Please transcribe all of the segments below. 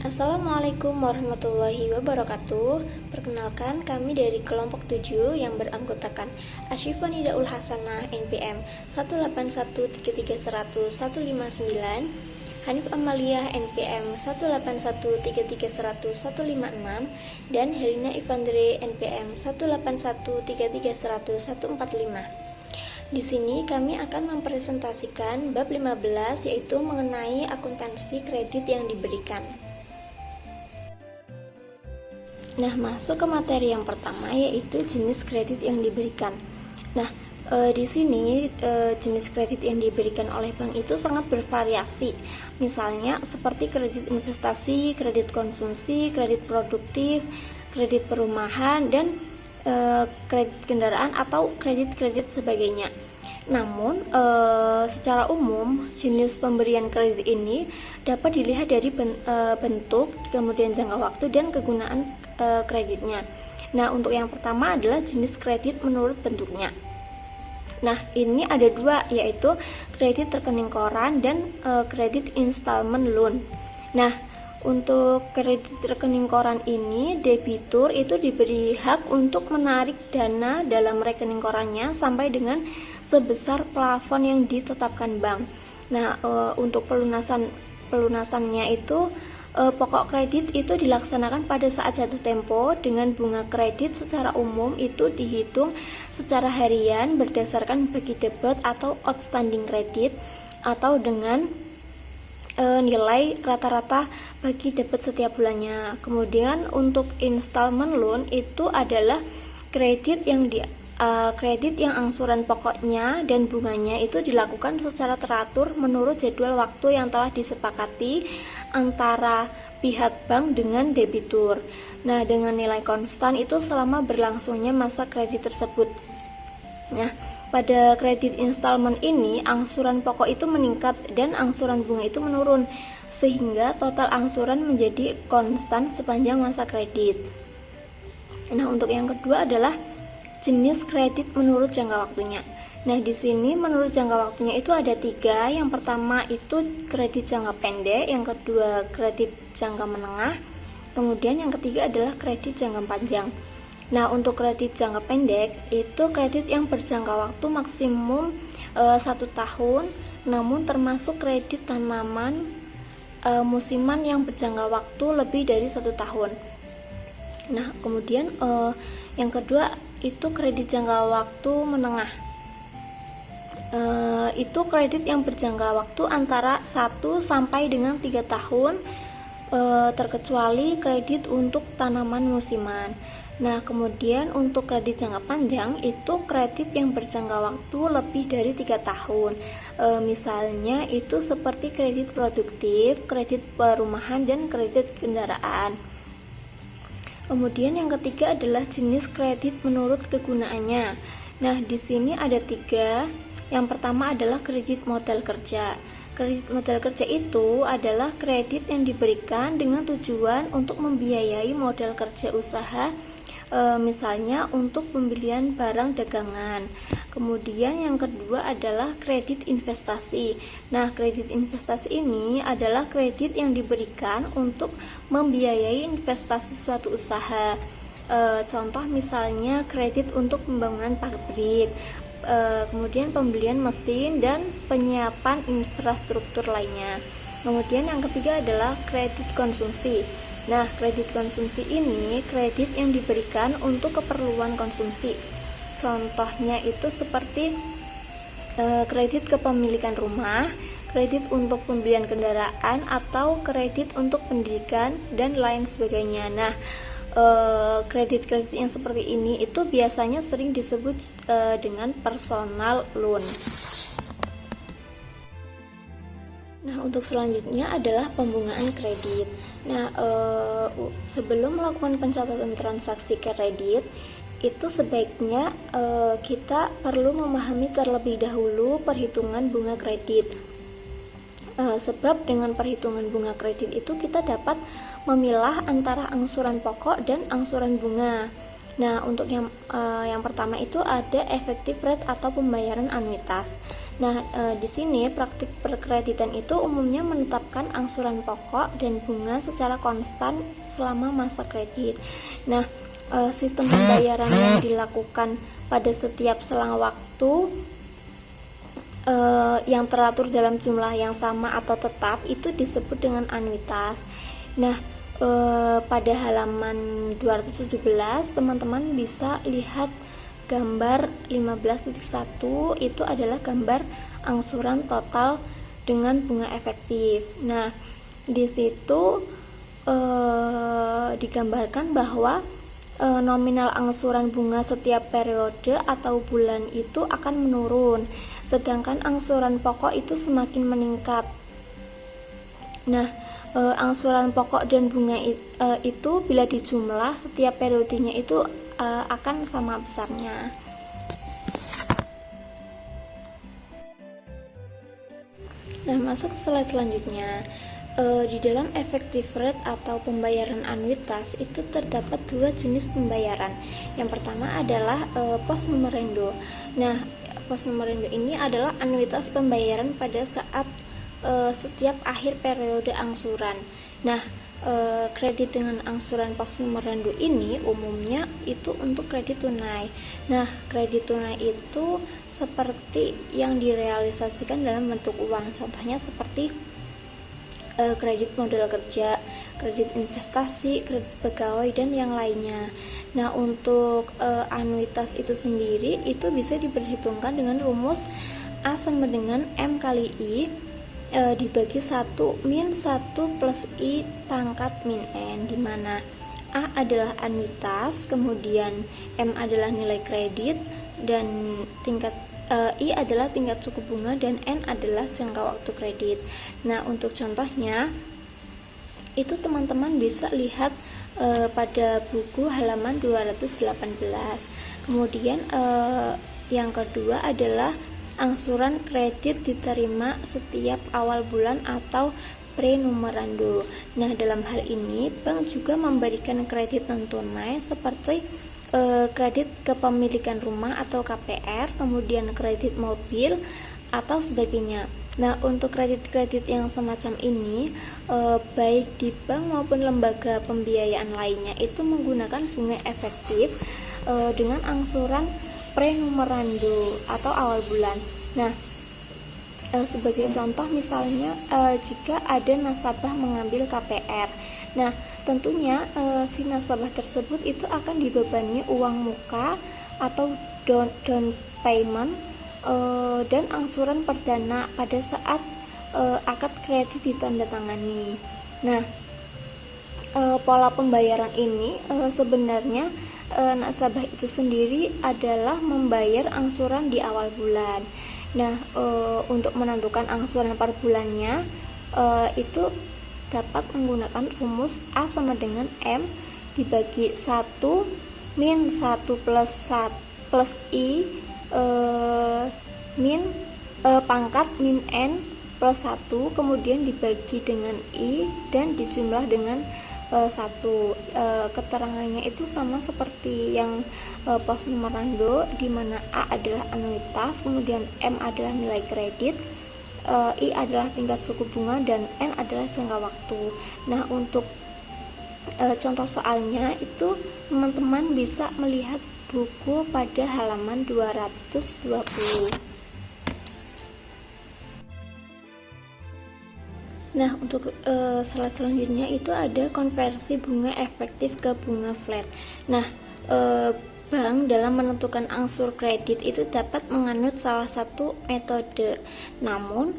Assalamualaikum warahmatullahi wabarakatuh. Perkenalkan, kami dari kelompok 7 yang beranggotakan Asyifa Nidaul Hasanah NPM 18133100159, Hanif Amaliyah NPM 18133100156, dan Helina Ivandre NPM 18133100145. Di sini kami akan mempresentasikan bab 15, yaitu mengenai akuntansi kredit yang diberikan. Nah, masuk ke materi yang pertama, yaitu jenis kredit yang diberikan. Nah, di sini jenis kredit yang diberikan oleh bank itu sangat bervariasi. Misalnya seperti kredit investasi, kredit konsumsi, kredit produktif, kredit perumahan, dan kredit kendaraan atau kredit-kredit sebagainya. Namun, secara umum jenis pemberian kredit ini dapat dilihat dari bentuk, kemudian jangka waktu, dan kegunaan kreditnya. Nah, untuk yang pertama adalah jenis kredit menurut bentuknya. Nah, ini ada dua, yaitu kredit rekening koran dan kredit installment loan. Nah, untuk kredit rekening koran ini, debitur itu diberi hak untuk menarik dana dalam rekening korannya sampai dengan sebesar plafon yang ditetapkan bank. Nah, untuk pelunasannya itu pokok kredit itu dilaksanakan pada saat jatuh tempo dengan bunga kredit secara umum itu dihitung secara harian berdasarkan bagi debit atau outstanding kredit atau dengan nilai rata-rata bagi debit setiap bulannya. Kemudian untuk installment loan itu adalah kredit yang angsuran pokoknya dan bunganya itu dilakukan secara teratur menurut jadwal waktu yang telah disepakati antara pihak bank dengan debitur. Nah, dengan nilai konstan itu selama berlangsungnya masa kredit tersebut. Nah, pada kredit installment ini angsuran pokok itu meningkat dan angsuran bunga itu menurun, sehingga total angsuran menjadi konstan sepanjang masa kredit. Nah, untuk yang kedua adalah jenis kredit menurut jangka waktunya. Nah, di sini menurut jangka waktunya itu ada 3. Yang pertama itu kredit jangka pendek, yang kedua kredit jangka menengah, kemudian yang ketiga adalah kredit jangka panjang. Nah, untuk kredit jangka pendek itu kredit yang berjangka waktu maksimum 1 tahun, namun termasuk kredit tanaman musiman yang berjangka waktu lebih dari 1 tahun. Nah, kemudian yang kedua itu kredit jangka waktu menengah. Itu kredit yang berjangka waktu antara 1 sampai dengan 3 tahun, terkecuali kredit untuk tanaman musiman. Nah, kemudian untuk kredit jangka panjang itu kredit yang berjangka waktu lebih dari 3 tahun. Misalnya itu seperti kredit produktif, kredit perumahan, dan kredit kendaraan. Kemudian yang ketiga adalah jenis kredit menurut kegunaannya. Nah, di sini ada 3. Yang pertama adalah kredit modal kerja. Kredit modal kerja itu adalah kredit yang diberikan dengan tujuan untuk membiayai modal kerja usaha, misalnya untuk pembelian barang dagangan. Kemudian yang kedua adalah kredit investasi. Nah, kredit investasi ini adalah kredit yang diberikan untuk membiayai investasi suatu usaha. Contoh misalnya kredit untuk pembangunan pabrik, kemudian pembelian mesin dan penyiapan infrastruktur lainnya. Kemudian yang ketiga adalah kredit konsumsi. Nah, kredit konsumsi ini kredit yang diberikan untuk keperluan konsumsi. Contohnya itu seperti kredit kepemilikan rumah, kredit untuk pembelian kendaraan, atau kredit untuk pendidikan dan lain sebagainya. Nah, kredit-kredit yang seperti ini itu biasanya sering disebut dengan personal loan. Nah, untuk selanjutnya adalah pembungaan kredit. Nah, sebelum melakukan pencatatan transaksi kredit, itu sebaiknya kita perlu memahami terlebih dahulu perhitungan bunga kredit. Sebab dengan perhitungan bunga kredit itu kita dapat memilah antara angsuran pokok dan angsuran bunga. Nah, untuk yang pertama itu ada effective rate atau pembayaran anuitas. Nah, di sini praktik perkreditan itu umumnya menetapkan angsuran pokok dan bunga secara konstan selama masa kredit. Nah, sistem pembayaran yang dilakukan pada setiap selang waktu yang teratur dalam jumlah yang sama atau tetap itu disebut dengan anuitas. Nah, pada halaman 217 teman-teman bisa lihat gambar 15.1 itu adalah gambar angsuran total dengan bunga efektif. Nah, di situ digambarkan bahwa nominal angsuran bunga setiap periode atau bulan itu akan menurun, sedangkan angsuran pokok itu semakin meningkat. Nah, angsuran pokok dan bunga itu bila dijumlah setiap periodenya itu akan sama besarnya. Nah, masuk ke slide selanjutnya. Di dalam effective rate atau pembayaran anuitas itu terdapat dua jenis pembayaran. Yang pertama adalah post numerendo. Nah, post numerendo ini adalah anuitas pembayaran pada saat setiap akhir periode angsuran. Nah, kredit dengan angsuran post numerendo ini umumnya itu untuk kredit tunai. Nah, kredit tunai itu seperti yang direalisasikan dalam bentuk uang. Contohnya seperti kredit modal kerja, kredit investasi, kredit pegawai, dan yang lainnya. Nah, untuk anuitas itu sendiri itu bisa diperhitungkan dengan rumus A sama dengan M kali I dibagi 1 min 1 plus I pangkat min N, di mana A adalah anuitas, kemudian M adalah nilai kredit, dan I adalah tingkat suku bunga, dan N adalah jangka waktu kredit. Nah, untuk contohnya itu teman-teman bisa lihat pada buku halaman 218. Kemudian yang kedua adalah angsuran kredit diterima setiap awal bulan atau pre-numerando. Nah, dalam hal ini bank juga memberikan kredit non tunai seperti kredit kepemilikan rumah atau KPR, kemudian kredit mobil atau sebagainya. Nah, untuk kredit-kredit yang semacam ini baik di bank maupun lembaga pembiayaan lainnya itu menggunakan bunga efektif dengan angsuran pre-numerando atau awal bulan. Nah, sebagai contoh misalnya jika ada nasabah mengambil KPR. Nah, tentunya si nasabah tersebut itu akan dibebani uang muka atau down payment dan angsuran perdana pada saat akad kredit ditandatangani. Nah, pola pembayaran ini sebenarnya nasabah itu sendiri adalah membayar angsuran di awal bulan. Nah, untuk menentukan angsuran per bulannya itu dapat menggunakan rumus A sama dengan M dibagi 1 min 1 plus I min pangkat min N plus 1, kemudian dibagi dengan I dan dijumlah dengan 1. Keterangannya itu sama seperti yang post numerando, di mana A adalah anuitas, kemudian M adalah nilai kredit, I adalah tingkat suku bunga, dan N adalah jangka waktu. Nah, untuk contoh soalnya itu teman-teman bisa melihat buku pada halaman 220. Nah, untuk slide selanjutnya itu ada konversi bunga efektif ke bunga flat. Nah, bank dalam menentukan angsur kredit itu dapat menganut salah satu metode, namun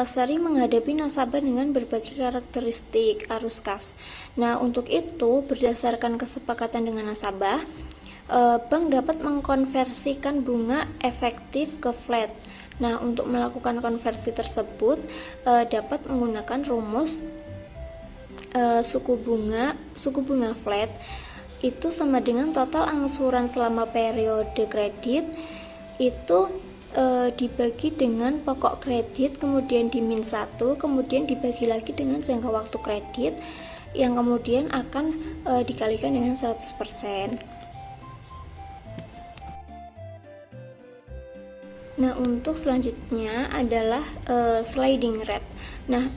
sering menghadapi nasabah dengan berbagai karakteristik arus kas. Nah, untuk itu berdasarkan kesepakatan dengan nasabah, bank dapat mengkonversikan bunga efektif ke flat. Nah, untuk melakukan konversi tersebut dapat menggunakan rumus suku bunga flat itu sama dengan total angsuran selama periode kredit itu dibagi dengan pokok kredit, kemudian dimin 1, kemudian dibagi lagi dengan jangka waktu kredit yang kemudian akan dikalikan dengan 100%. Nah, untuk selanjutnya adalah sliding rate. Nah,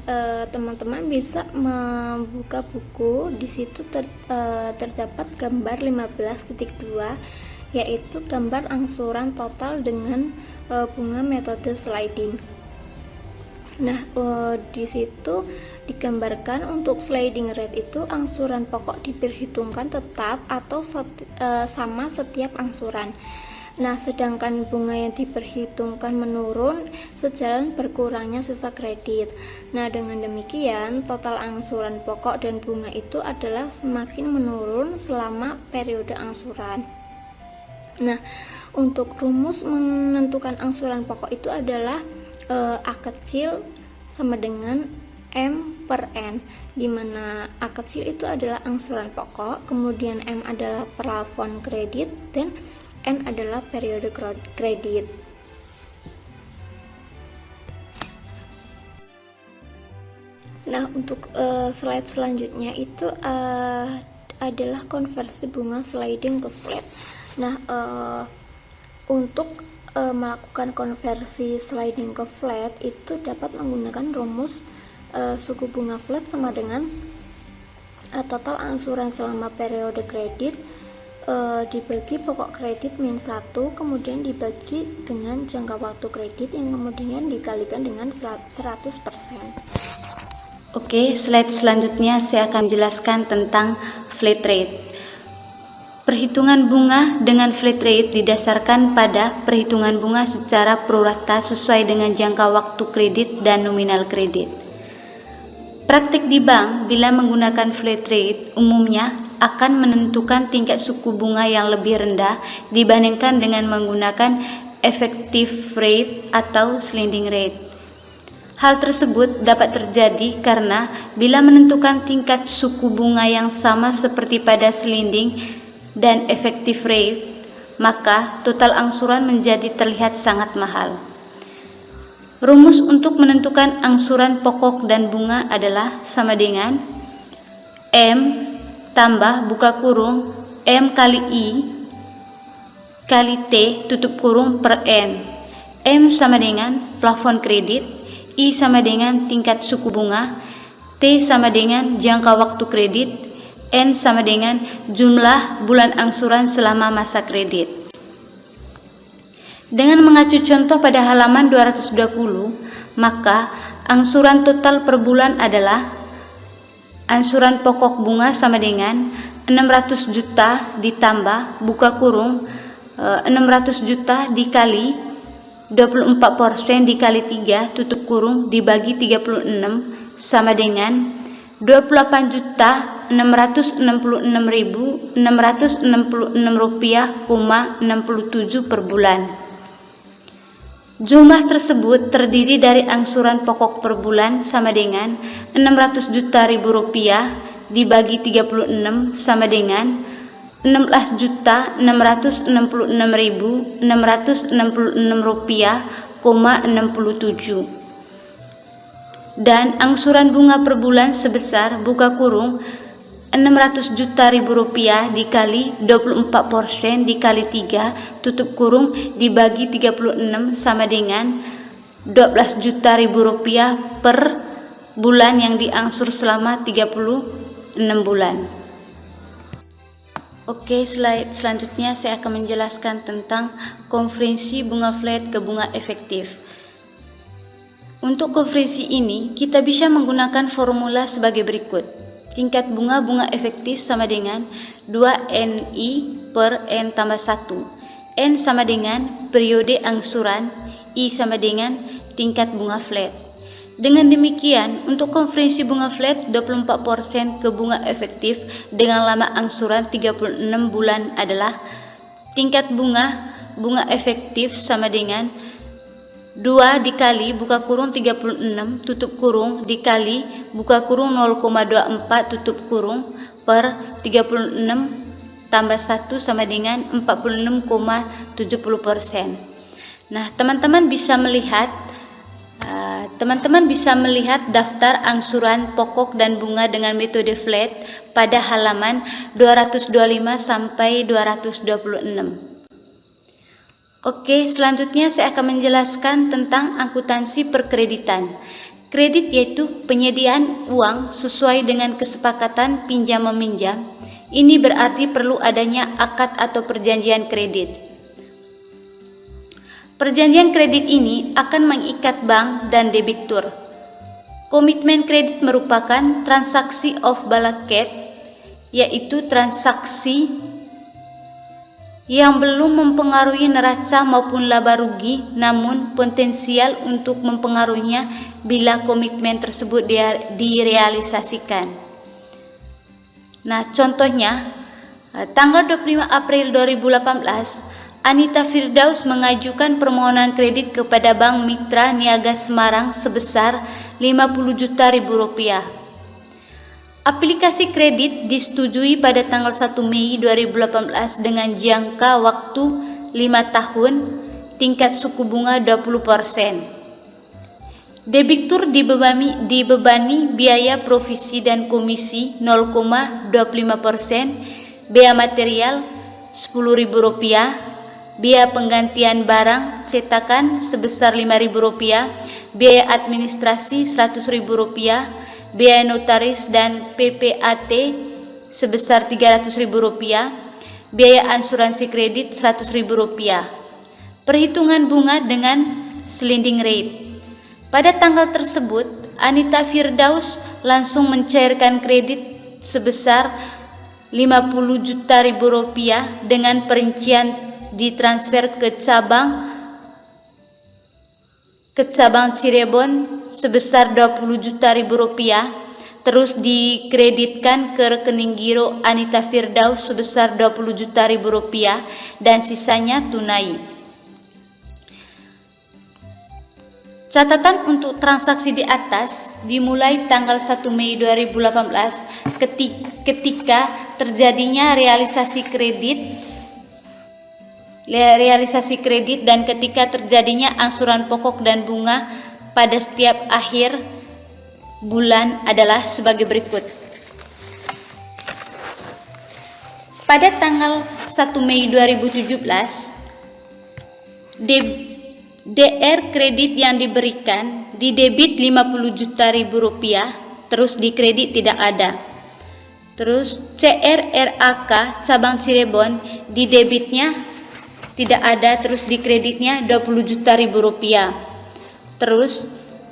teman-teman bisa membuka buku, di situ terdapat gambar 15.2, yaitu gambar angsuran total dengan bunga metode sliding. Nah, di situ digambarkan untuk sliding rate itu angsuran pokok diperhitungkan tetap atau sama setiap angsuran. Nah, sedangkan bunga yang diperhitungkan menurun sejalan berkurangnya sisa kredit. Nah, dengan demikian total angsuran pokok dan bunga itu adalah semakin menurun selama periode angsuran. Nah, untuk rumus menentukan angsuran pokok itu adalah A kecil sama dengan M per N, di mana A kecil itu adalah angsuran pokok, kemudian M adalah plafon kredit, dan N adalah periode kredit. Nah, untuk slide selanjutnya itu adalah konversi bunga sliding ke flat. Nah, untuk melakukan konversi sliding ke flat itu dapat menggunakan rumus suku bunga flat sama dengan total angsuran selama periode kredit dibagi pokok kredit min 1, kemudian dibagi dengan jangka waktu kredit yang kemudian dikalikan dengan 100%. Oke, slide selanjutnya saya akan jelaskan tentang flat rate. Perhitungan bunga dengan flat rate didasarkan pada perhitungan bunga secara prorata sesuai dengan jangka waktu kredit dan nominal kredit. Praktik di bank bila menggunakan flat rate umumnya akan menentukan tingkat suku bunga yang lebih rendah dibandingkan dengan menggunakan effective rate atau sliding rate. Hal tersebut dapat terjadi karena bila menentukan tingkat suku bunga yang sama seperti pada sliding dan effective rate, maka total angsuran menjadi terlihat sangat mahal. Rumus untuk menentukan angsuran pokok dan bunga adalah sama dengan M tambah buka kurung M kali I kali T tutup kurung per N. M sama dengan plafon kredit, I sama dengan tingkat suku bunga, T sama dengan jangka waktu kredit, N sama dengan jumlah bulan angsuran selama masa kredit. Dengan mengacu contoh pada halaman 220, maka angsuran total per bulan adalah angsuran pokok bunga sama dengan 600 juta ditambah buka kurung 600 juta dikali 24% dikali 3 tutup kurung dibagi 36 sama dengan 28.666.666 rupiah,67 per bulan. Jumlah tersebut terdiri dari angsuran pokok per bulan sama dengan 600 juta rupiah dibagi 36 sama dengan 16.666.666 rupiah,67. Dan angsuran bunga per bulan sebesar buka kurung 600 juta rupiah dikali 24% dikali 3 tutup kurung dibagi 36 sama dengan 12 juta rupiah per bulan yang diangsur selama 36 bulan. Oke, slide selanjutnya saya akan menjelaskan tentang konversi bunga flat ke bunga efektif. Untuk konversi ini, kita bisa menggunakan formula sebagai berikut. Tingkat bunga efektif sama dengan 2NI per N tambah 1. N sama dengan periode angsuran, I sama dengan tingkat bunga flat. Dengan demikian, untuk konversi bunga flat 24% ke bunga efektif dengan lama angsuran 36 bulan adalah tingkat bunga efektif sama dengan 2 dikali buka kurung 36 tutup kurung dikali buka kurung 0,24 tutup kurung per 36 tambah 1 sama dengan 46,70%. Nah, teman-teman bisa melihat daftar angsuran pokok dan bunga dengan metode flat pada halaman 225 sampai 226. Oke, selanjutnya saya akan menjelaskan tentang akuntansi perkreditan. Kredit yaitu penyediaan uang sesuai dengan kesepakatan pinjam-meminjam. Ini berarti perlu adanya akad atau perjanjian kredit. Perjanjian kredit ini akan mengikat bank dan debitur. Komitmen kredit merupakan transaksi off balance sheet, yaitu transaksi yang belum mempengaruhi neraca maupun laba rugi, namun potensial untuk mempengaruhinya bila komitmen tersebut direalisasikan. Nah, contohnya, tanggal 25 April 2018, Anita Firdaus mengajukan permohonan kredit kepada Bank Mitra Niaga Semarang sebesar Rp50 juta. Aplikasi kredit disetujui pada tanggal 1 Mei 2018 dengan jangka waktu 5 tahun, tingkat suku bunga 20%. Debitur dibebani biaya provisi dan komisi 0,25%, biaya material Rp10.000, biaya penggantian barang cetakan sebesar Rp5.000, biaya administrasi Rp100.000, biaya notaris dan PPAT sebesar Rp300.000, biaya asuransi kredit Rp100.000. Perhitungan bunga dengan sliding rate. Pada tanggal tersebut, Anita Firdaus langsung mencairkan kredit sebesar Rp50 juta dengan perincian ditransfer ke cabang Cirebon sebesar Rp20 juta, terus dikreditkan ke rekening giro Anita Firdaus sebesar Rp20 juta dan sisanya tunai. Catatan untuk transaksi di atas dimulai tanggal 1 Mei 2018 ketika terjadinya realisasi kredit dan ketika terjadinya angsuran pokok dan bunga pada setiap akhir bulan adalah sebagai berikut. Pada tanggal 1 Mei 2017, DR kredit yang diberikan didebit Rp50 juta, terus dikredit tidak ada. Terus CRRAK cabang Cirebon didebitnya tidak ada, terus dikreditnya Rp20 juta. Terus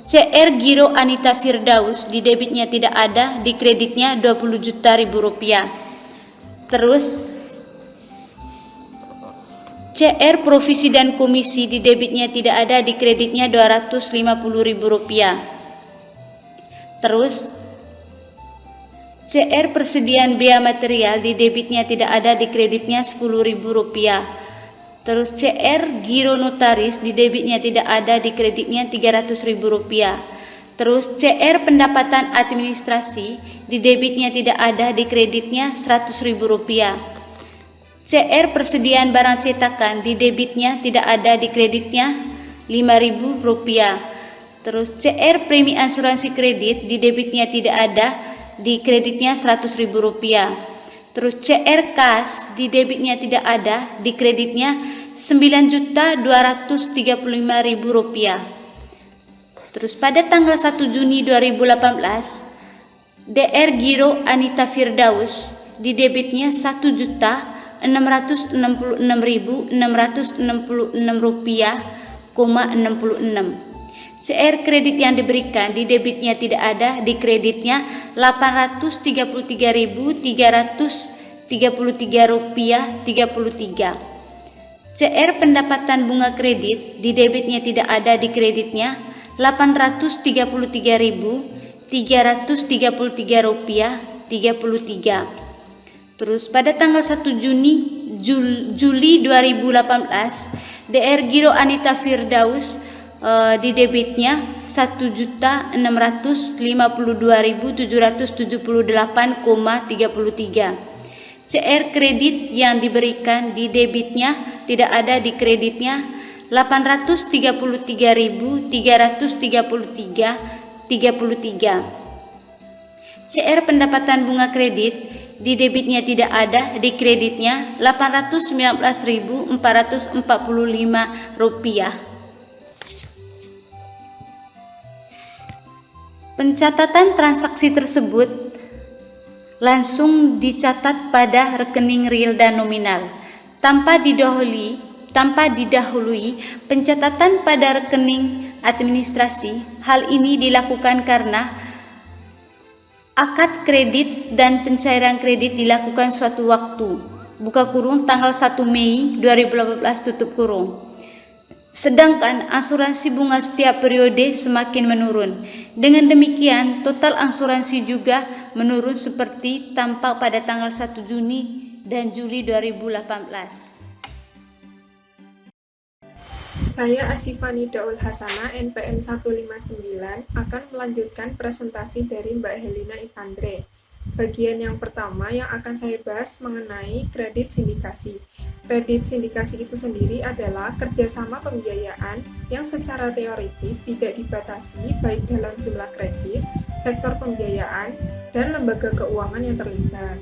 CR Giro Anita Firdaus di debitnya tidak ada, di kreditnya Rp20 juta. Terus CR provisi dan komisi di debitnya tidak ada, di kreditnya Rp250.000. Terus CR persediaan biaya material di debitnya tidak ada, di kreditnya Rp10.000. Terus CR giro notaris di debitnya tidak ada, di kreditnya Rp300.000. Terus CR pendapatan administrasi di debitnya tidak ada, di kreditnya Rp100.000. CR persediaan barang cetakan di debitnya tidak ada, di kreditnya Rp5.000. Terus CR premi asuransi kredit di debitnya tidak ada, di kreditnya Rp100.000. Terus CR kas di debitnya tidak ada, di kreditnya Rp9.235.000. Terus pada tanggal 1 Juni 2018, DR Giro Anita Firdaus di debitnya Rp1.666.666,66. CR kredit yang diberikan di debitnya tidak ada, di kreditnya Rp833.333,33. CR pendapatan bunga kredit di debitnya tidak ada, di kreditnya Rp833.333,33. Terus pada tanggal 1 Juli 2018, DR Giro Anita Firdaus di debitnya Rp1.652.778,33. CR kredit yang diberikan di debitnya tidak ada, di kreditnya Rp833.333,33. CR pendapatan bunga kredit di debitnya tidak ada, di kreditnya Rp819.445. Pencatatan transaksi tersebut langsung dicatat pada rekening real dan nominal tanpa didahului pencatatan pada rekening administrasi. Hal ini dilakukan karena akad kredit dan pencairan kredit dilakukan suatu waktu (buka kurung tanggal 1 Mei 2018 tutup kurung). Sedangkan asuransi bunga setiap periode semakin menurun. Dengan demikian, total asuransi juga menurun seperti tampak pada tanggal 1 Juni dan Juli 2018. Saya Asifani Daul Hasana, NPM 159, akan melanjutkan presentasi dari Mbak Helena Ivandre. Bagian yang pertama yang akan saya bahas mengenai kredit sindikasi. Kredit sindikasi itu sendiri adalah kerjasama pembiayaan yang secara teoritis tidak dibatasi baik dalam jumlah kredit, sektor pembiayaan, dan lembaga keuangan yang terlibat.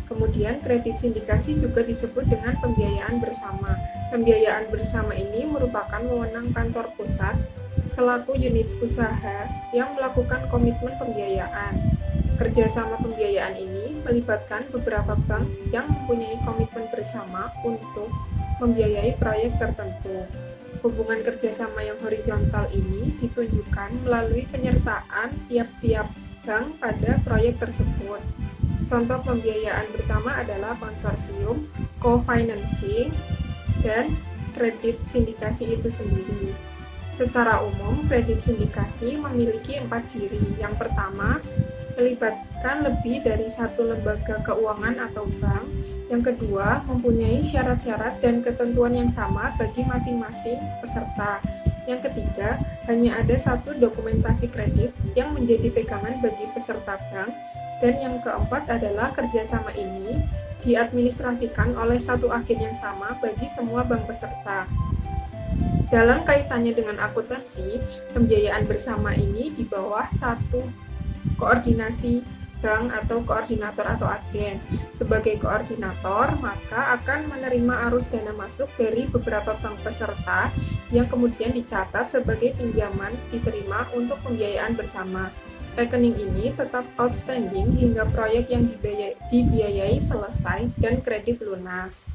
Kemudian kredit sindikasi juga disebut dengan pembiayaan bersama. Pembiayaan bersama ini merupakan wewenang kantor pusat selaku unit usaha yang melakukan komitmen pembiayaan. Kerjasama pembiayaan ini melibatkan beberapa bank yang mempunyai komitmen bersama untuk membiayai proyek tertentu. Hubungan kerjasama yang horizontal ini ditunjukkan melalui penyertaan tiap-tiap bank pada proyek tersebut. Contoh pembiayaan bersama adalah konsorsium, co-financing, dan kredit sindikasi itu sendiri. Secara umum, kredit sindikasi memiliki 4 ciri. Yang pertama, melibatkan lebih dari satu lembaga keuangan atau bank. Yang kedua, mempunyai syarat-syarat dan ketentuan yang sama bagi masing-masing peserta. Yang ketiga, hanya ada satu dokumentasi kredit yang menjadi pegangan bagi peserta bank. Dan yang keempat adalah kerjasama ini diadministrasikan oleh satu agen yang sama bagi semua bank peserta. Dalam kaitannya dengan akuntansi, pembiayaan bersama ini di bawah satu koordinasi bank atau koordinator atau agen. Sebagai koordinator, maka akan menerima arus dana masuk dari beberapa bank peserta yang kemudian dicatat sebagai pinjaman diterima untuk pembiayaan bersama. Rekening ini tetap outstanding hingga proyek yang dibiayai selesai dan kredit lunas.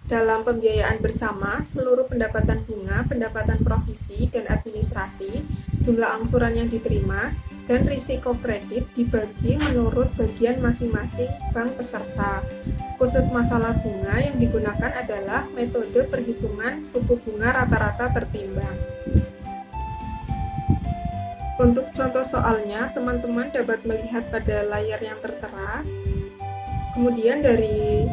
Dalam pembiayaan bersama, seluruh pendapatan bunga, pendapatan provisi, dan administrasi, jumlah angsuran yang diterima, dan risiko kredit dibagi menurut bagian masing-masing bank peserta. Khusus masalah bunga yang digunakan adalah metode perhitungan suku bunga rata-rata tertimbang. Untuk contoh soalnya, teman-teman dapat melihat pada layar yang tertera. Kemudian dari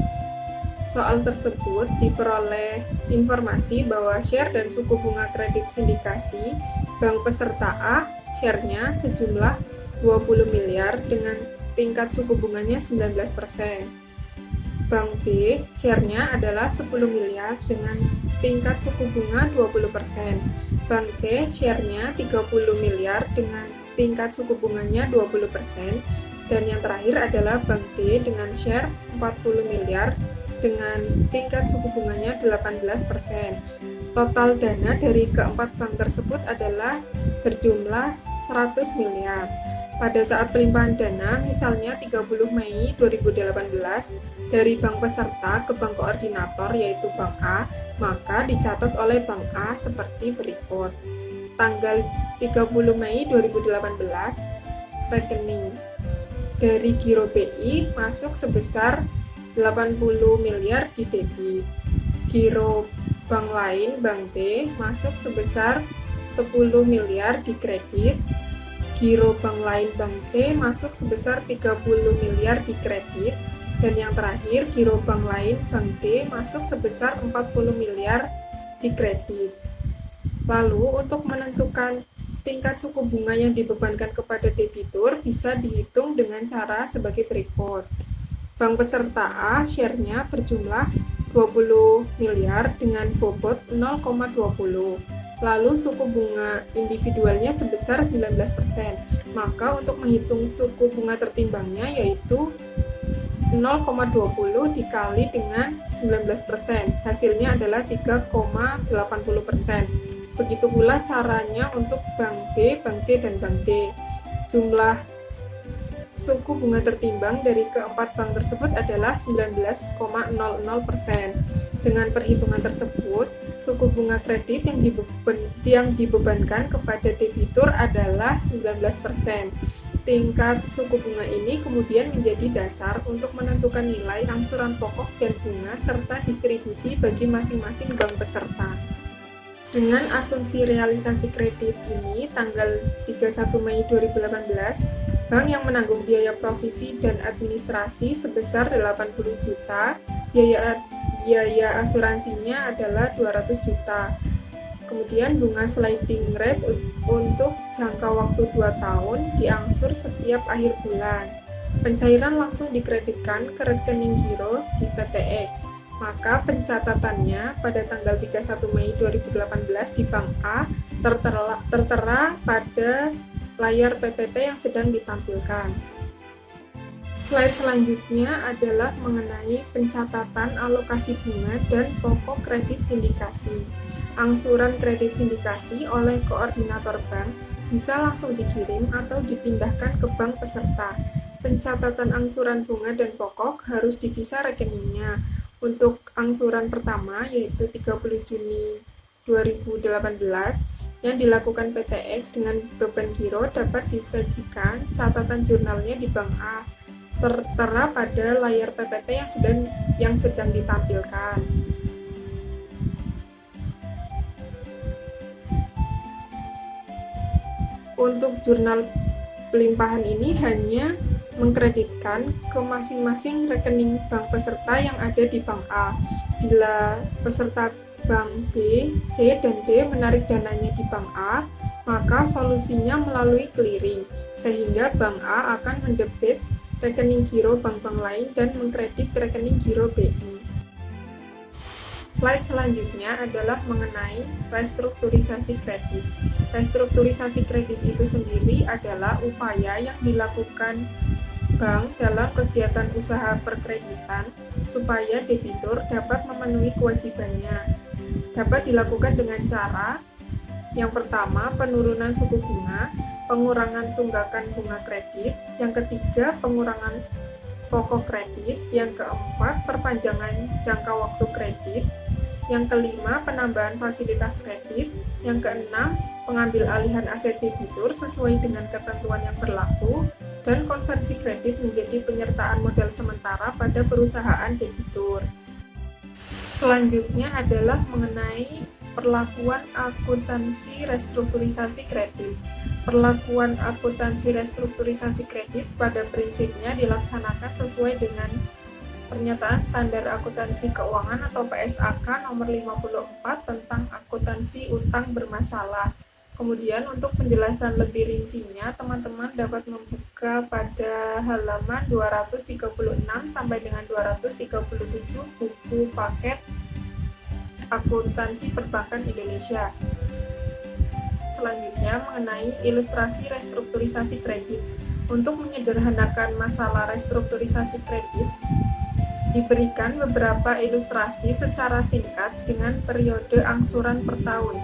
soal tersebut diperoleh informasi bahwa share dan suku bunga kredit sindikasi bank peserta A, share-nya sejumlah 20 miliar dengan tingkat suku bunganya 19%. Bank B, share-nya adalah 10 miliar dengan tingkat suku bunga 20%. Bank C, share-nya 30 miliar dengan tingkat suku bunganya 20%. Dan yang terakhir adalah Bank D dengan share 40 miliar dengan tingkat suku bunganya 18%. Total dana dari keempat bank tersebut adalah berjumlah 100 miliar. Pada saat pelimpahan dana, misalnya 30 Mei 2018, dari bank peserta ke bank koordinator yaitu Bank A, maka dicatat oleh Bank A seperti berikut. Tanggal 30 Mei 2018, rekening dari Giro BI masuk sebesar 80 miliar di debit. Giro bank lain, Bank B, masuk sebesar 10 miliar di kredit. Giro bank lain, Bank C, masuk sebesar 30 miliar di kredit. Dan yang terakhir, giro bank lain, Bank D, masuk sebesar 40 miliar di kredit. Lalu, untuk menentukan tingkat suku bunga yang dibebankan kepada debitur bisa dihitung dengan cara sebagai berikut. Bank peserta A, share-nya berjumlah 20 miliar dengan bobot 0,20. Lalu suku bunga individualnya sebesar 19%. Maka untuk menghitung suku bunga tertimbangnya yaitu 0,20 dikali dengan 19%. Hasilnya adalah 3,80%. Begitu pula caranya untuk Bank B, Bank C, dan Bank D. Jumlah suku bunga tertimbang dari keempat bank tersebut adalah 19,00%. Dengan perhitungan tersebut, suku bunga kredit yang dibebankan kepada debitur adalah 19%. Tingkat suku bunga ini kemudian menjadi dasar untuk menentukan nilai angsuran pokok dan bunga serta distribusi bagi masing-masing bank peserta. Dengan asumsi realisasi kredit ini, tanggal 31 Mei 2018, bank yang menanggung biaya provisi dan administrasi sebesar 80 juta, biaya asuransinya adalah 200 juta. Kemudian bunga sliding rate untuk jangka waktu 2 tahun diangsur setiap akhir bulan. Pencairan langsung dikreditkan ke rekening giro di PTX. Maka pencatatannya pada tanggal 31 Mei 2018 di Bank A tertera pada layar PPT yang sedang ditampilkan. Slide selanjutnya adalah mengenai pencatatan alokasi bunga dan pokok kredit sindikasi. Angsuran kredit sindikasi oleh koordinator bank bisa langsung dikirim atau dipindahkan ke bank peserta. Pencatatan angsuran bunga dan pokok harus dipisah rekeningnya. Untuk angsuran pertama yaitu 30 Juni 2018 yang dilakukan PTX dengan beban giro dapat disajikan catatan jurnalnya di Bank A tertera pada layar PPT yang sedang ditampilkan. Untuk jurnal pelimpahan ini hanya mengkreditkan ke masing-masing rekening bank peserta yang ada di Bank A. Bila peserta Bank B, C, dan D menarik dananya di Bank A, maka solusinya melalui clearing, sehingga Bank A akan mendebit rekening giro bank-bank lain dan mengkredit rekening giro BI. Slide selanjutnya adalah mengenai restrukturisasi kredit. Restrukturisasi kredit itu sendiri adalah upaya yang dilakukan bank dalam kegiatan usaha perkreditan supaya debitur dapat memenuhi kewajibannya. Dapat dilakukan dengan cara yang pertama, penurunan suku bunga, pengurangan tunggakan bunga kredit, yang ketiga, pengurangan pokok kredit, yang keempat, perpanjangan jangka waktu kredit, yang kelima, penambahan fasilitas kredit, yang keenam, pengambil alihan aset debitur sesuai dengan ketentuan yang berlaku, dan konversi kredit menjadi penyertaan modal sementara pada perusahaan debitur. Selanjutnya adalah mengenai perlakuan akuntansi restrukturisasi kredit. Perlakuan akuntansi restrukturisasi kredit pada prinsipnya dilaksanakan sesuai dengan Pernyataan Standar Akuntansi Keuangan atau PSAK nomor 54 tentang akuntansi utang bermasalah. Kemudian untuk penjelasan lebih rincinya, teman-teman dapat membuka pada halaman 236 sampai dengan 237 buku paket Akuntansi Perbankan Indonesia. Selanjutnya mengenai ilustrasi restrukturisasi kredit. Untuk menyederhanakan masalah restrukturisasi kredit, diberikan beberapa ilustrasi secara singkat dengan periode angsuran per tahun.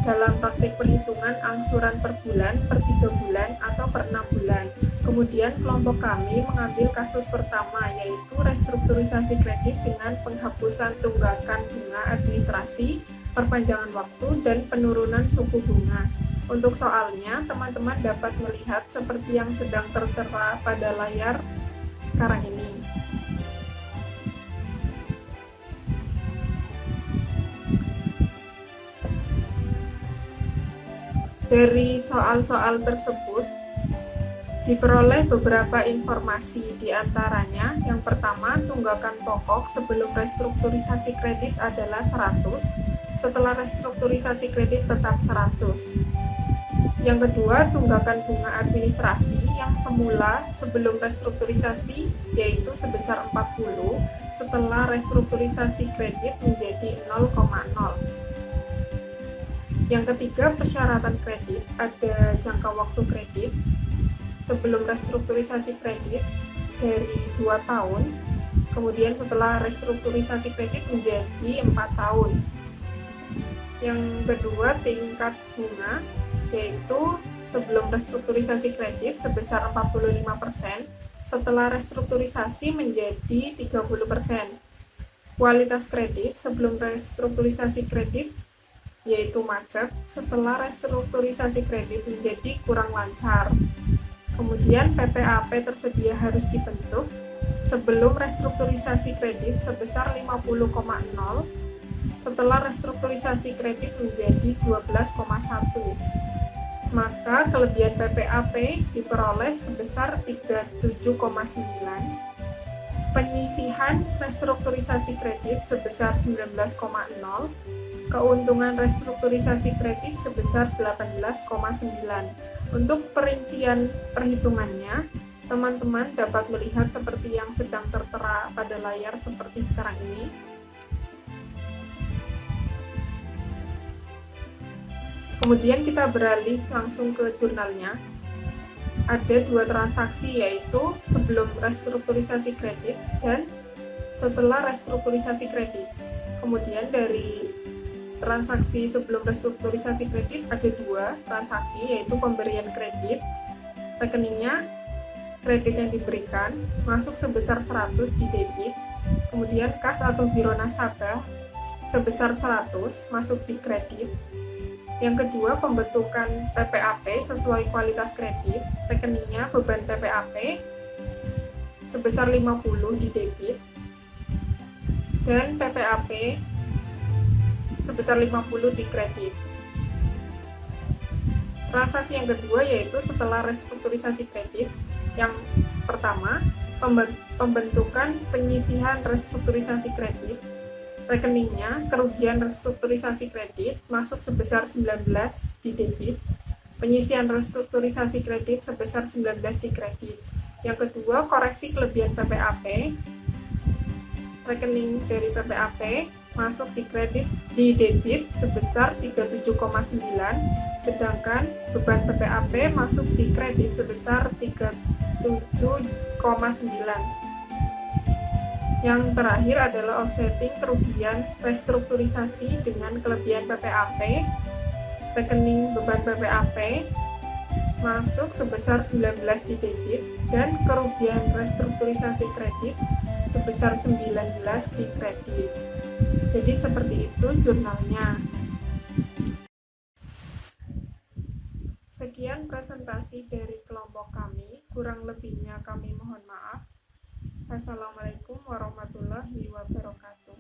Dalam praktik perhitungan angsuran per bulan, per 3 bulan, atau per 6 bulan. Kemudian kelompok kami mengambil kasus pertama, yaitu restrukturisasi kredit dengan penghapusan tunggakan bunga administrasi, perpanjangan waktu, dan penurunan suku bunga. Untuk soalnya, teman-teman dapat melihat seperti yang sedang tertera pada layar sekarang ini. Dari soal-soal tersebut diperoleh beberapa informasi, di antaranya yang pertama, tunggakan pokok sebelum restrukturisasi kredit adalah 100, setelah restrukturisasi kredit tetap 100. Yang kedua, tunggakan bunga administrasi yang semula sebelum restrukturisasi yaitu sebesar 40, setelah restrukturisasi kredit menjadi 0,0. Yang ketiga, persyaratan kredit, ada jangka waktu kredit. sebelum restrukturisasi kredit dari 2 tahun, kemudian setelah restrukturisasi kredit menjadi 4 tahun. Yang kedua, tingkat bunga, yaitu sebelum restrukturisasi kredit sebesar 45%, setelah restrukturisasi menjadi 30%. Kualitas kredit sebelum restrukturisasi kredit, yaitu macet, setelah restrukturisasi kredit menjadi kurang lancar. Kemudian PPAP tersedia harus dibentuk sebelum restrukturisasi kredit sebesar 50,0, setelah restrukturisasi kredit menjadi 12,1. Maka kelebihan PPAP diperoleh sebesar 37,9, penyisihan restrukturisasi kredit sebesar 19,0, keuntungan restrukturisasi kredit sebesar 18,9. Untuk perincian perhitungannya, teman-teman dapat melihat seperti yang sedang tertera pada layar seperti sekarang ini. Kemudian kita beralih langsung ke jurnalnya. Ada 2 transaksi, yaitu sebelum restrukturisasi kredit dan setelah restrukturisasi kredit. Kemudian dari transaksi sebelum restrukturisasi kredit ada 2 transaksi, yaitu pemberian kredit, rekeningnya kredit yang diberikan masuk sebesar 100 di debit, kemudian kas atau biro nasabah sebesar 100 masuk di kredit. Yang kedua, pembentukan PPAP sesuai kualitas kredit, rekeningnya beban PPAP sebesar 50 di debit dan PPAP sebesar 50 di kredit. Transaksi yang kedua yaitu setelah restrukturisasi kredit. Yang pertama, pembentukan penyisihan restrukturisasi kredit, rekeningnya kerugian restrukturisasi kredit masuk sebesar 19 di debit, penyisihan restrukturisasi kredit sebesar 19 di kredit. Yang kedua, koreksi kelebihan PPAP, rekening dari PPAP masuk di kredit di debit sebesar 37,9, sedangkan beban PPAP masuk di kredit sebesar 37,9. Yang terakhir adalah offsetting kerugian restrukturisasi dengan kelebihan PPAP, rekening beban PPAP masuk sebesar 19 di debit dan kerugian restrukturisasi kredit sebesar 19 di kredit. Jadi seperti itu jurnalnya. Sekian presentasi dari kelompok kami, kurang lebihnya kami mohon maaf. Wassalamualaikum warahmatullahi wabarakatuh.